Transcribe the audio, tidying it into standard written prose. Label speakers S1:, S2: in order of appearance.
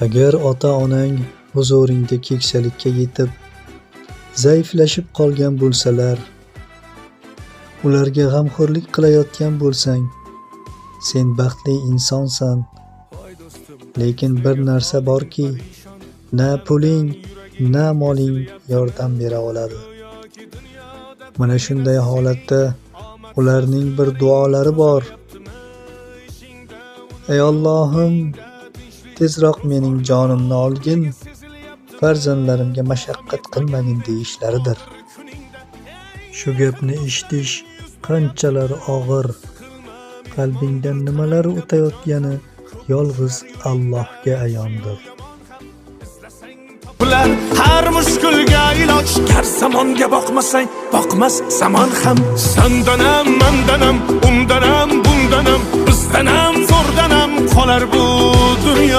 S1: Agar ota-onang huzuringda keksalikka yetib, zaiflashib qolgan bo'lsalar, ularga g'amxo'rlik qilayotgan bo'lsang, sen baxtli insonsan. Lekin bir narsa borki, na puling, na moling yordam bera oladi. Mana shunday holatda ularning bir duolari bor. Ey Allohim, tezroq mening jonimni olgin, farzandlarimga mashaqqat qilmagin deyishlaridir. Shu gapni eshitish qanchalar og'ir, qalbingdan nimalar o'tayotgani yolg'iz Allohga ayondir.
S2: Bular har mushkulga iloj, gar zamonga boqmasang, boqmas zamon ham. Sandanam, mandanam, undanam, bundanam, bizdanam, zo'rdanam qolar bu dunyo.